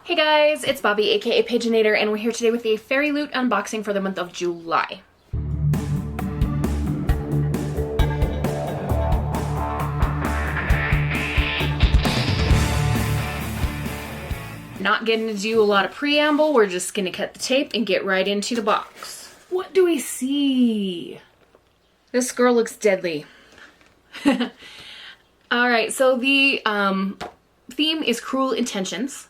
Hey guys, it's Bobi, aka Paginator, and we're here today with a Fairyloot unboxing for the month of July. Not getting to do a lot of preamble, we're just gonna cut the tape and get right into the box. What do we see? This girl looks deadly. Alright, so the theme is Cruel Intentions.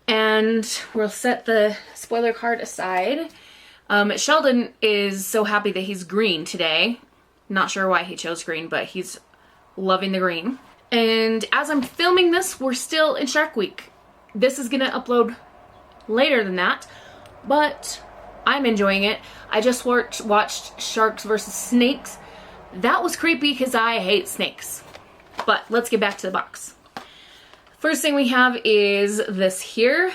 And we'll set the spoiler card aside. Sheldon is so happy that he's green today. Not sure why he chose green, but he's loving the green. And as I'm filming this, we're still in Shark Week. This is gonna upload later than that, but I'm enjoying it. I just watched Sharks vs. Snakes. That was creepy because I hate snakes. But let's get back to the box. First thing we have is this here.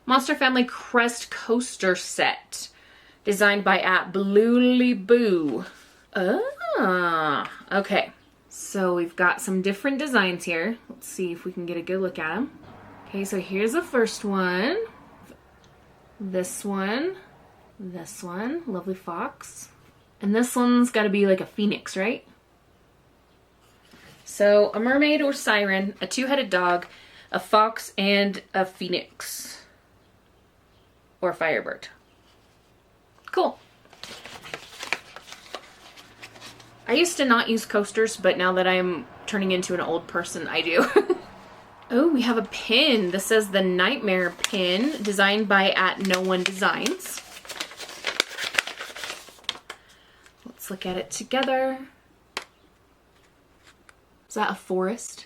Monster Family Crest Coaster Set. Designed by @BluelyBoo. Ah, okay. So we've got some different designs here. Let's see if we can get a good look at them. Okay, so here's the first one. This one. This one. Lovely fox. And this one's got to be like a phoenix, right? So, a mermaid or siren, a two-headed dog, a fox, and a phoenix. Or firebird. Cool. I used to not use coasters, but now that I'm turning into an old person, I do. Oh, we have a pin. This says the Nightmare pin, designed by @NoOneDesigns. Let's look at it together. Is that a forest?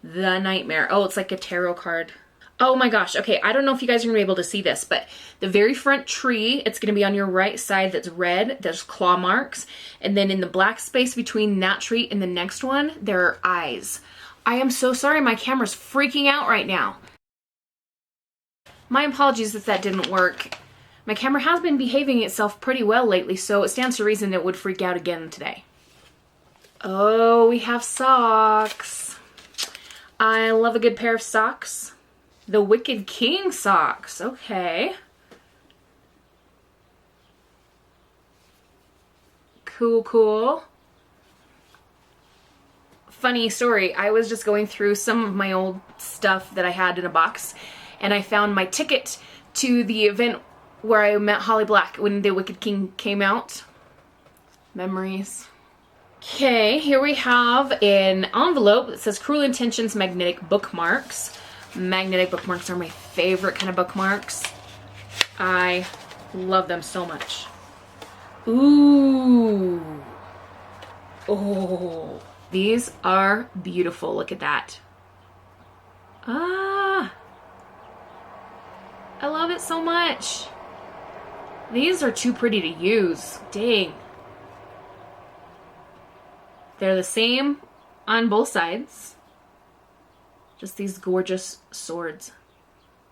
The Nightmare. Oh, it's like a tarot card. Oh my gosh. Okay, I don't know if you guys are going to be able to see this, but the very front tree, it's going to be on your right side that's red. There's claw marks. And then in the black space between that tree and the next one, there are eyes. I am so sorry. My camera's freaking out right now. My apologies if that didn't work. My camera has been behaving itself pretty well lately, so it stands to reason it would freak out again today. Oh, we have socks. I love a good pair of socks. The Wicked King socks. Okay. Cool, cool. Funny story. I was just going through some of my old stuff that I had in a box, and I found my ticket to the event where I met Holly Black when The Wicked King came out. Memories. Okay, here we have an envelope that says Cruel Intentions Magnetic Bookmarks. Magnetic bookmarks are my favorite kind of bookmarks. I love them so much. Ooh. Oh. These are beautiful. Look at that. Ah. I love it so much. These are too pretty to use. Dang. They're the same on both sides. Just these gorgeous swords.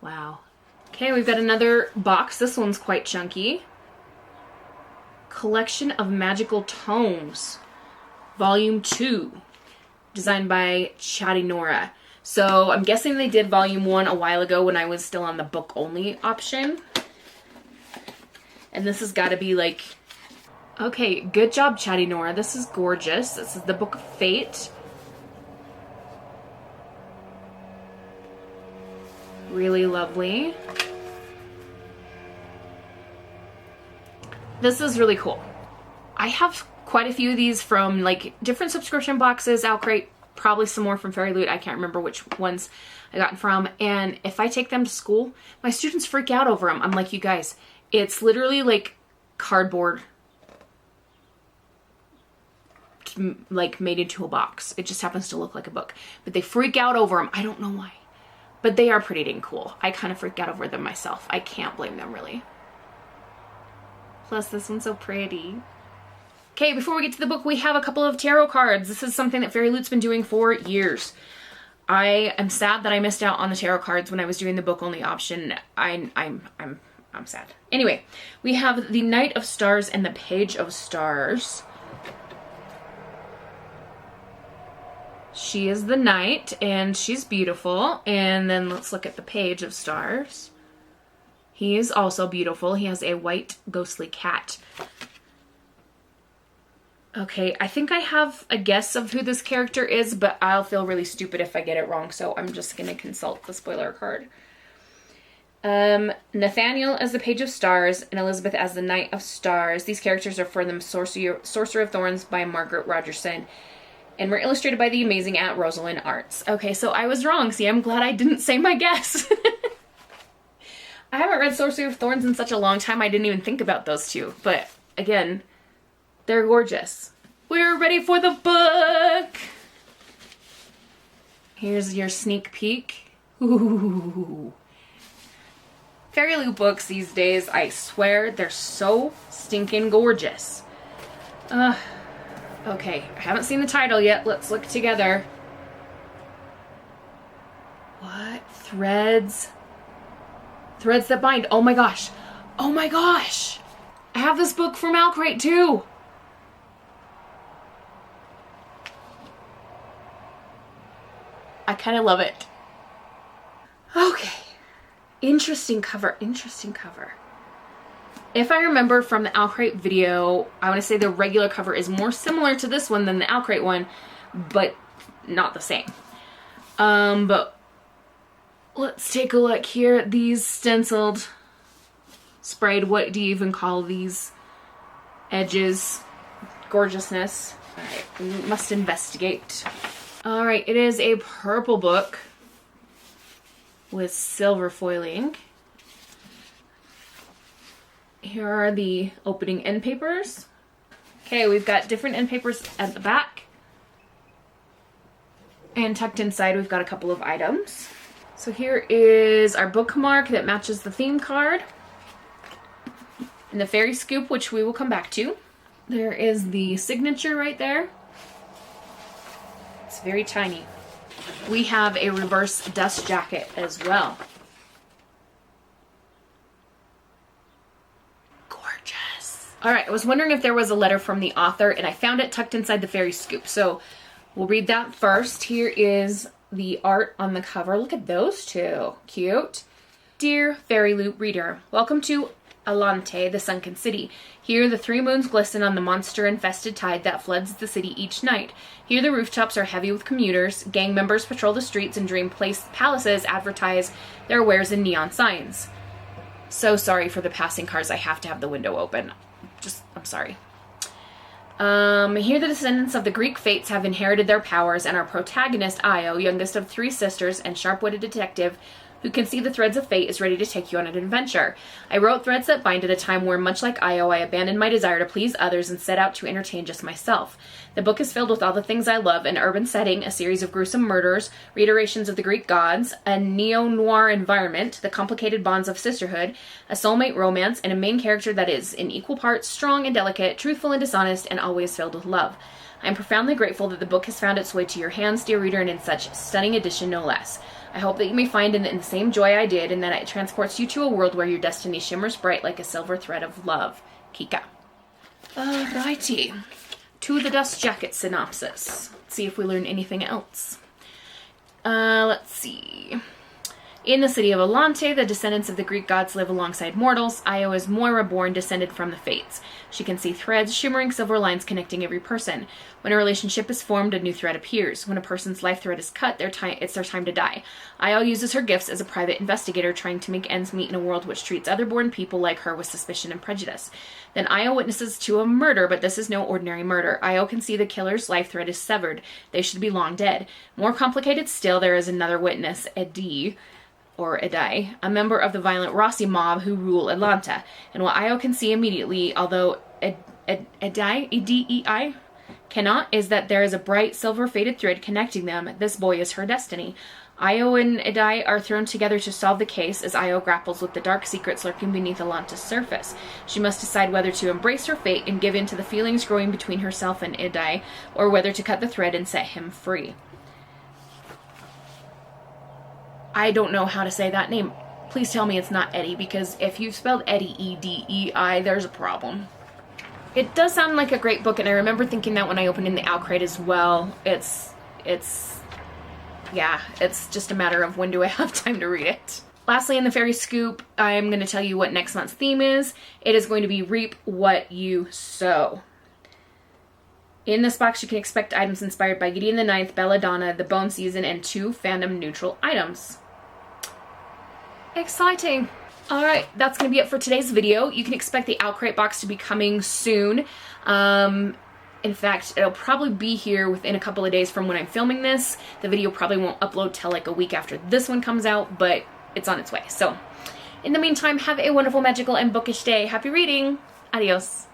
Wow. Okay, we've got another box. This one's quite chunky. Collection of Magical Tomes. Volume 2. Designed by Chatty Nora. So I'm guessing they did Volume 1 a while ago when I was still on the book only option. And this has got to be like... Okay, good job, Chatty Nora. This is gorgeous. This is the Book of Fate. Really lovely. This is really cool. I have quite a few of these from like different subscription boxes, Outcrate, probably some more from Fairyloot. I can't remember which ones I got from. And if I take them to school, my students freak out over them. I'm like, you guys, it's literally like cardboard like made into a box. It just happens to look like a book, but they freak out over them. I don't know why, but they are pretty dang cool. I kind of freaked out over them myself. I can't blame them really. Plus this one's so pretty. Okay, before we get to the book, we have a couple of tarot cards. This is something that Fairyloot's been doing for years. I am sad that I missed out on the tarot cards when I was doing the book only option. I'm sad. Anyway, we have the Knight of Stars and the Page of Stars. She is the knight, and she's beautiful. And then let's look at the page of stars. He is also beautiful. He has a white ghostly cat. Okay, I think I have a guess of who this character is, but I'll feel really stupid if I get it wrong, so I'm just going to consult the spoiler card. Nathaniel as the Page of Stars and Elizabeth as the Knight of Stars. These characters are from the Sorcerer of Thorns by Margaret Rogerson and were illustrated by the amazing Rosalind Arts. Okay, so I was wrong. See, I'm glad I didn't say my guess. I haven't read Sorcerer of Thorns in such a long time, I didn't even think about those two. But again, they're gorgeous. We're ready for the book! Here's your sneak peek. Ooh. Fairyloot books these days, I swear, they're so stinking gorgeous. Okay, I haven't seen the title yet. Let's look together. What? Threads? Threads that bind. Oh my gosh. Oh my gosh. I have this book from Alcrate too. I kind of love it. Okay. Interesting cover. Interesting cover. If I remember from the Alcrate video, I want to say the regular cover is more similar to this one than the Alcrate one, but not the same. But let's take a look here. These stenciled, sprayed, what do you even call these edges? Gorgeousness. All right, we must investigate. All right, it is a purple book with silver foiling. Here are the opening end papers. Okay, we've got different end papers at the back. And tucked inside, we've got a couple of items. So here is our bookmark that matches the theme card. And the fairy scoop, which we will come back to. There is the signature right there. It's very tiny. We have a reverse dust jacket as well. All right, I was wondering if there was a letter from the author, and I found it tucked inside the fairy scoop. So we'll read that first. Here is the art on the cover. Look at those two. Cute. Dear Fairyloot reader, welcome to Alante, the sunken city. Here the three moons glisten on the monster-infested tide that floods the city each night. Here the rooftops are heavy with commuters. Gang members patrol the streets, and dream palaces advertise their wares in neon signs. So sorry for the passing cars. I have to have the window open. I'm sorry. Here the descendants of the Greek fates have inherited their powers, and our protagonist, Io, youngest of three sisters and sharp-witted detective who can see the threads of fate, is ready to take you on an adventure. I wrote Threads That Bind at a time where, much like Io, I abandoned my desire to please others and set out to entertain just myself. The book is filled with all the things I love: an urban setting, a series of gruesome murders, reiterations of the Greek gods, a neo-noir environment, the complicated bonds of sisterhood, a soulmate romance, and a main character that is, in equal parts, strong and delicate, truthful and dishonest, and always filled with love. I am profoundly grateful that the book has found its way to your hands, dear reader, and in such stunning edition, no less. I hope that you may find in it the same joy I did, and that it transports you to a world where your destiny shimmers bright like a silver thread of love. Kika. Alrighty. To the dust jacket synopsis. Let's see if we learn anything else. Let's see. In the city of Alante, the descendants of the Greek gods live alongside mortals. Io is Moira, born descended from the Fates. She can see threads, shimmering silver lines connecting every person. When a relationship is formed, a new thread appears. When a person's life thread is cut, it's their time to die. Io uses her gifts as a private investigator, trying to make ends meet in a world which treats other-born people like her with suspicion and prejudice. Then Io witnesses to a murder, but this is no ordinary murder. Io can see the killer's life thread is severed. They should be long dead. More complicated still, there is another witness, Edie, a member of the violent Rossi mob who rule Atlanta. And what Io can see immediately, although Edei cannot, is that there is a bright silver faded thread connecting them. This boy is her destiny. Io and Edei are thrown together to solve the case as Io grapples with the dark secrets lurking beneath Atlanta's surface. She must decide whether to embrace her fate and give in to the feelings growing between herself and Edei, or whether to cut the thread and set him free. I don't know how to say that name. Please tell me it's not Eddie, because if you've spelled Eddie, E-D-E-I, there's a problem. It does sound like a great book, and I remember thinking that when I opened in the Alcrate as well. It's yeah, it's just a matter of when do I have time to read it. Lastly, in the fairy scoop, I'm going to tell you what next month's theme is. It is going to be Reap What You Sow. In this box, you can expect items inspired by Gideon the Ninth, Belladonna, The Bone Season, and 2 fandom-neutral items. Exciting! Alright, that's going to be it for today's video. You can expect the Owlcrate box to be coming soon. In fact, it'll probably be here within a couple of days from when I'm filming this. The video probably won't upload till like a week after this one comes out, but it's on its way. So, in the meantime, have a wonderful, magical, and bookish day. Happy reading! Adios!